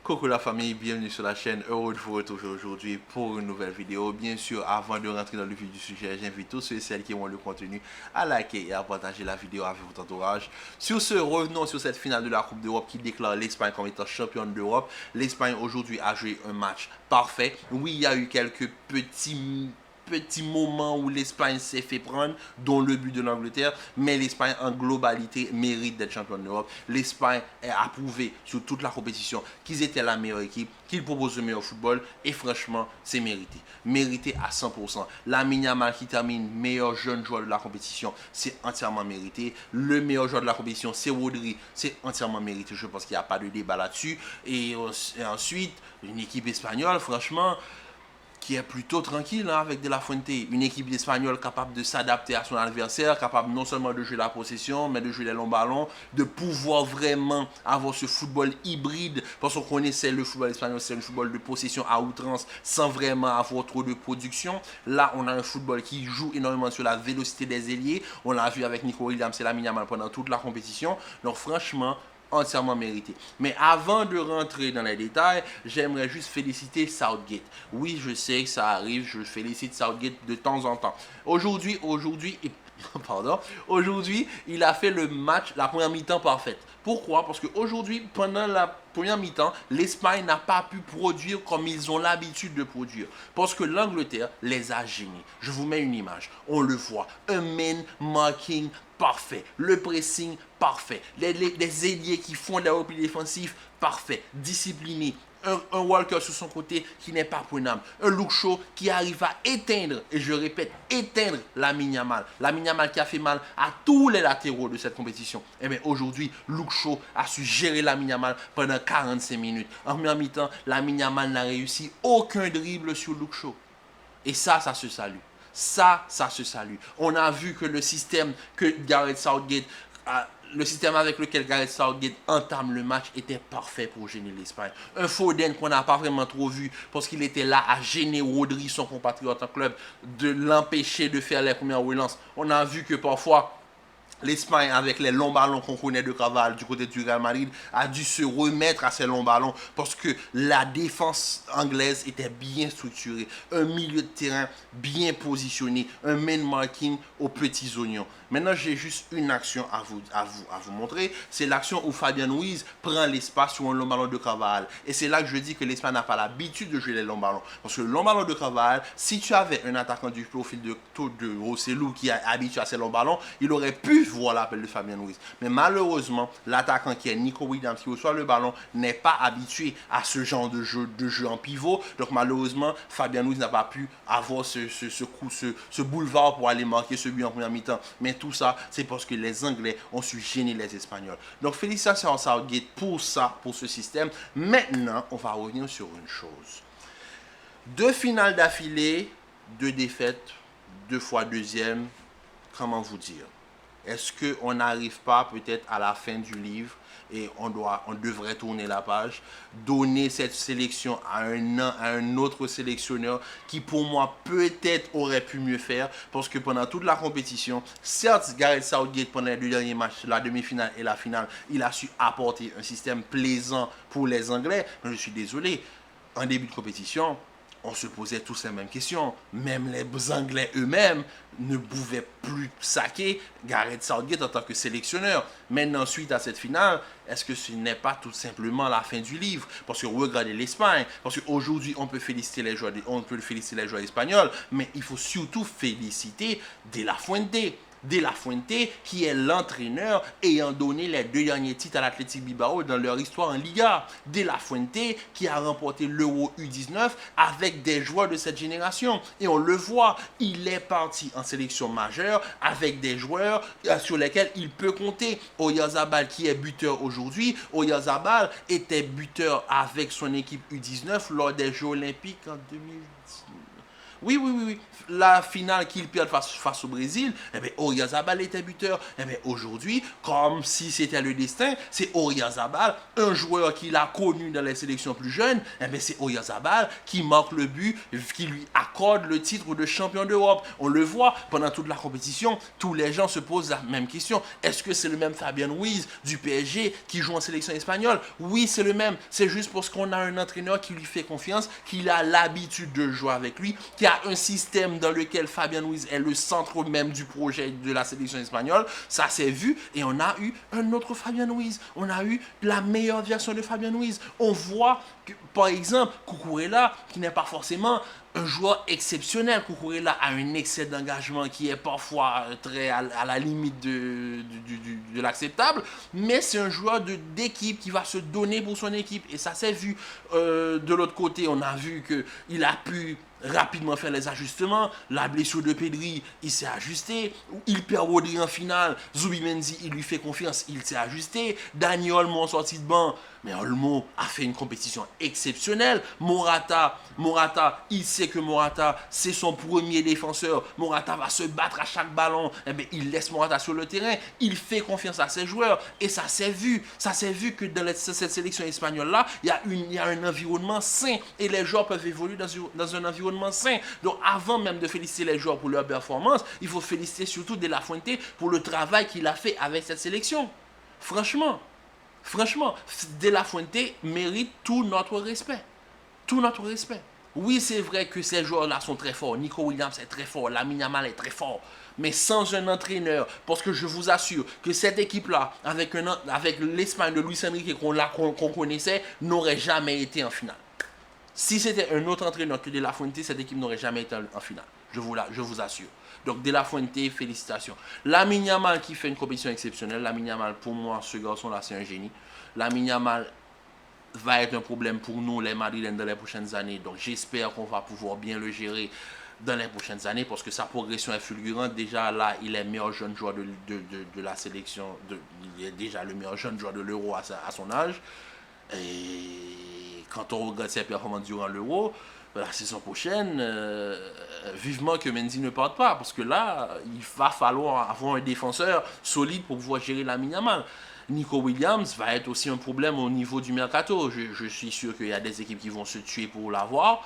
Coucou la famille, bienvenue sur la chaîne. Heureux de vous retrouver aujourd'hui pour une nouvelle vidéo. Bien sûr, avant de rentrer dans le vif du sujet, j'invite tous ceux et celles qui ont le contenu à liker et à partager la vidéo avec votre entourage. Sur ce, revenons sur cette finale de la Coupe d'Europe qui déclare l'Espagne comme étant championne d'Europe. L'Espagne aujourd'hui a joué un match parfait. Oui, il y a eu quelques petits moments où l'Espagne s'est fait prendre, dont le but de l'Angleterre, mais l'Espagne en globalité mérite d'être championne d'Europe. L'Espagne a prouvé sur toute la compétition qu'ils étaient la meilleure équipe, qu'ils proposent le meilleur football, et franchement, c'est mérité. Mérité à 100%. Lamine Yamal qui termine meilleur jeune joueur de la compétition, c'est entièrement mérité. Le meilleur joueur de la compétition, c'est Rodri, c'est entièrement mérité. Je pense qu'il n'y a pas de débat là-dessus. Et ensuite, une équipe espagnole, franchement, qui est plutôt tranquille avec De La Fuente. Une équipe espagnole capable de s'adapter à son adversaire, capable non seulement de jouer la possession, mais de jouer les longs ballons, de pouvoir vraiment avoir ce football hybride, parce qu'on connaissait le football espagnol, c'est le football de possession à outrance, sans vraiment avoir trop de production. Là, on a un football qui joue énormément sur la vélocité des ailiers. On l'a vu avec Nico Williams et Lamine Yamal pendant toute la compétition. Donc franchement, entièrement mérité. Mais avant de rentrer dans les détails, j'aimerais juste féliciter Southgate. Oui, je sais que ça arrive, je félicite Southgate de temps en temps. Aujourd'hui, aujourd'hui, il a fait le match, la première mi-temps parfaite. Pourquoi? Parce qu'aujourd'hui, pendant la première mi-temps, l'Espagne n'a pas pu produire comme ils ont l'habitude de produire. Parce que l'Angleterre les a gênés. Je vous mets une image. On le voit. Un man marking parfait. Le pressing parfait. Les ailiers qui font des replis défensifs parfait. Disciplinés. Un Walker sur son côté qui n'est pas prenable. Un Luke Shaw qui arrive à éteindre, et je répète, éteindre Lamine Yamal. Lamine Yamal qui a fait mal à tous les latéraux de cette compétition. Et bien aujourd'hui, Luke Shaw a su gérer Lamine Yamal pendant 45 minutes. En première mi-temps, Lamine Yamal n'a réussi aucun dribble sur Luke Shaw. Et ça se salue. Ça se salue. On a vu que le système que Gareth Southgate le système avec lequel Gareth Southgate entame le match était parfait pour gêner l'Espagne. Un Foden qu'on n'a pas vraiment trop vu parce qu'il était là à gêner Rodri, son compatriote en club, de l'empêcher de faire les premières relances. On a vu que parfois, l'Espagne, avec les longs ballons qu'on connaît de Cavani du côté du Real Madrid, a dû se remettre à ces longs ballons parce que la défense anglaise était bien structurée. Un milieu de terrain bien positionné, un man marking aux petits oignons. Maintenant, j'ai juste une action à vous montrer. C'est l'action où Fabian Ruiz prend l'espace sur un long ballon de Cavani. Et c'est là que je dis que l'Espagne n'a pas l'habitude de jouer les longs ballons. Parce que le long ballon de Cavani, si tu avais un attaquant du profil de Rossellou qui est habitué à ces longs ballons, il aurait pu voir l'appel de Fabian Ruiz. Mais malheureusement, l'attaquant qui est Nico Williams qui reçoit le ballon n'est pas habitué à ce genre de jeu en pivot. Donc malheureusement, Fabian Ruiz n'a pas pu avoir ce boulevard pour aller marquer ce but en première mi-temps. Mais tout ça, c'est parce que les Anglais ont su gêner les Espagnols. Donc félicitations à Southgate pour ça, pour ce système. Maintenant, on va revenir sur une chose. 2 finales d'affilée, 2 défaites, 2 fois deuxième. Comment vous dire? Est-ce qu'on n'arrive pas peut-être à la fin du livre et on devrait tourner la page, donner cette sélection à un autre sélectionneur qui pour moi peut-être aurait pu mieux faire parce que pendant toute la compétition, certes Gareth Southgate pendant les 2 derniers matchs, la demi-finale et la finale, il a su apporter un système plaisant pour les Anglais, mais je suis désolé, en début de compétition, on se posait tous les mêmes questions. Même les Anglais eux-mêmes ne pouvaient plus saquer Gareth Southgate en tant que sélectionneur. Maintenant, suite à cette finale, est-ce que ce n'est pas tout simplement la fin du livre? Parce que regardez l'Espagne, parce qu'aujourd'hui, on peut féliciter les joueurs espagnols, mais il faut surtout féliciter De La Fuente. De La Fuente, qui est l'entraîneur ayant donné les 2 derniers titres à l'Athletic Bilbao dans leur histoire en Liga. De La Fuente, qui a remporté l'Euro U19 avec des joueurs de cette génération. Et on le voit, il est parti en sélection majeure avec des joueurs sur lesquels il peut compter. Oyarzabal, qui est buteur aujourd'hui, Oyarzabal était buteur avec son équipe U19 lors des Jeux Olympiques en 2019. Oui, oui, oui, oui. La finale qu'ils perdent face au Brésil, eh bien, Oyarzabal était buteur. Eh bien, aujourd'hui, comme si c'était le destin, c'est Oyarzabal, un joueur qu'il a connu dans les sélections plus jeunes. Eh bien, c'est Oyarzabal qui marque le but, qui lui accorde le titre de champion d'Europe. On le voit pendant toute la compétition, tous les gens se posent la même question. Est-ce que c'est le même Fabien Ruiz du PSG qui joue en sélection espagnole? Oui, c'est le même. C'est juste parce qu'on a un entraîneur qui lui fait confiance, qu'il a l'habitude de jouer avec lui, qui a un système dans lequel Fabien Ruiz est le centre même du projet de la sélection espagnole. Ça s'est vu et on a eu un autre Fabien Ruiz. On a eu la meilleure version de Fabien Ruiz. On voit que, par exemple, Cucurella, qui n'est pas forcément un joueur exceptionnel. Cucurella a un excès d'engagement qui est parfois très à la limite de l'acceptable, mais c'est un joueur d'équipe qui va se donner pour son équipe, et ça s'est vu. De l'autre côté, on a vu qu'il a pu rapidement faire les ajustements. La blessure de Pedri, il s'est ajusté. Il perd Rodri en finale. Zubimendi, il lui fait confiance, il s'est ajusté. Dani Olmo en sortie de banc. Mais Olmo a fait une compétition exceptionnelle. Morata, il sait que Morata, c'est son premier défenseur. Morata va se battre à chaque ballon. Eh bien, il laisse Morata sur le terrain. Il fait confiance à ses joueurs. Et ça s'est vu. Ça s'est vu que dans cette sélection espagnole-là, il y a un environnement sain. Et les joueurs peuvent évoluer dans un environnement sain. Donc, avant même de féliciter les joueurs pour leur performance, il faut féliciter surtout De La Fuente pour le travail qu'il a fait avec cette sélection. Franchement, De La Fuente mérite tout notre respect. Tout notre respect. Oui, c'est vrai que ces joueurs-là sont très forts. Nico Williams est très fort. Lamine Yamal est très fort. Mais sans un entraîneur, parce que je vous assure que cette équipe-là, avec l'Espagne de Luis Enrique qu'on connaissait, n'aurait jamais été en finale. Si c'était un autre entraîneur que De La Fuente, cette équipe n'aurait jamais été en finale. Je vous assure. Donc De La Fuente, félicitations. Lamine Yamal qui fait une compétition exceptionnelle. Lamine Yamal, pour moi, ce garçon-là, c'est un génie. Lamine Yamal va être un problème pour nous, les Madrilènes, dans les prochaines années. Donc j'espère qu'on va pouvoir bien le gérer dans les prochaines années, parce que sa progression est fulgurante. Déjà là, il est meilleur jeune joueur de la sélection. Il est déjà le meilleur jeune joueur de l'Euro à son âge. Et quand on regarde ses performances durant l'Euro, la saison prochaine, vivement que Mendy ne parte pas, parce que là, il va falloir avoir un défenseur solide pour pouvoir gérer Lamine Yamal. Nico Williams va être aussi un problème au niveau du mercato. Je suis sûr qu'il y a des équipes qui vont se tuer pour l'avoir.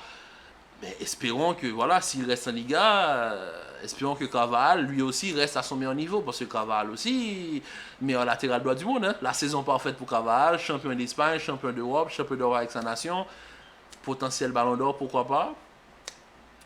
Mais espérons que, voilà, s'il reste en Liga, espérons que Carvajal, lui aussi, reste à son meilleur niveau. Parce que Carvajal aussi, meilleur latéral droit du monde. Hein. La saison parfaite pour Carvajal, champion d'Espagne, champion d'Europe, champion d'Europe avec sa nation. Potentiel ballon d'or, pourquoi pas.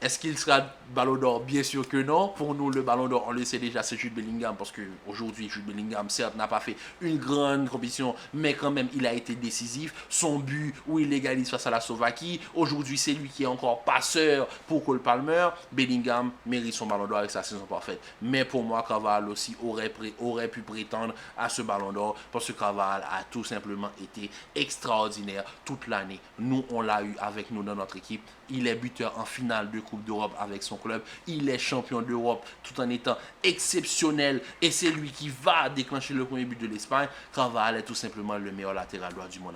Est-ce qu'il sera ballon d'or? Bien sûr que non. Pour nous, le ballon d'or, on le sait déjà, c'est Jude Bellingham. Parce qu'aujourd'hui, Jude Bellingham, certes, n'a pas fait une grande compétition, mais quand même, il a été décisif. Son but où il égalise face à la Slovaquie. Aujourd'hui, c'est lui qui est encore passeur pour Cole Palmer. Bellingham mérite son ballon d'or avec sa saison parfaite. Mais pour moi, Carvajal aussi aurait pu prétendre à ce ballon d'or. Parce que Carvajal a tout simplement été extraordinaire toute l'année. Nous, on l'a eu avec nous dans notre équipe. Il est buteur en finale de Coupe d'Europe avec son club. Il est champion d'Europe tout en étant exceptionnel. Et c'est lui qui va déclencher le premier but de l'Espagne. Carvajal est tout simplement le meilleur latéral droit du monde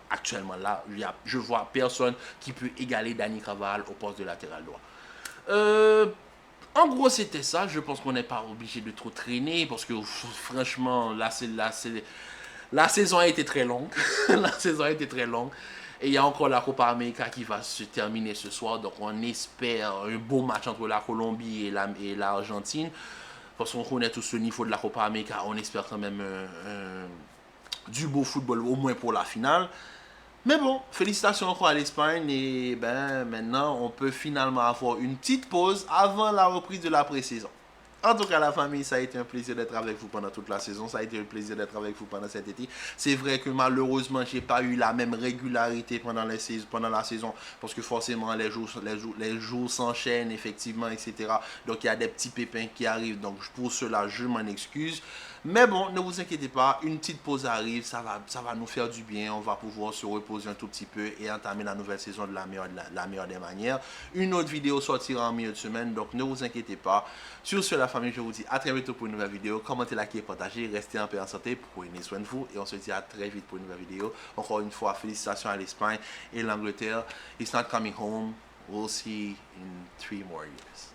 actuellement. Là, je vois personne qui peut égaler Dani Carvajal au poste de latéral droit. En gros, c'était ça. Je pense qu'on n'est pas obligé de trop traîner parce que franchement, la saison a été très longue. La saison a été très longue. Et il y a encore la Copa América qui va se terminer ce soir. Donc on espère un beau match entre la Colombie et l'Argentine. Parce qu'on connaît tous le niveau de la Copa América. On espère quand même du beau football, au moins pour la finale. Mais bon, félicitations encore à l'Espagne. Et ben maintenant, on peut finalement avoir une petite pause avant la reprise de la pré-saison. En tout cas, la famille, ça a été un plaisir d'être avec vous pendant toute la saison. Ça a été un plaisir d'être avec vous pendant cet été. C'est vrai que malheureusement, j'ai pas eu la même régularité pendant la saison. Parce que forcément, les jours s'enchaînent, effectivement, etc. Donc, il y a des petits pépins qui arrivent. Donc, pour cela, je m'en excuse. Mais bon, ne vous inquiétez pas, une petite pause arrive, ça va nous faire du bien, on va pouvoir se reposer un tout petit peu et entamer la nouvelle saison de la meilleure des manières. Une autre vidéo sortira en milieu de semaine, donc ne vous inquiétez pas. Sur ce, la famille, je vous dis à très bientôt pour une nouvelle vidéo. Commentez, likez, partagez, restez en paix, en santé, prenez soin de vous et on se dit à très vite pour une nouvelle vidéo. Encore une fois, félicitations à l'Espagne et l'Angleterre. It's not coming home. We'll see in 3 more years.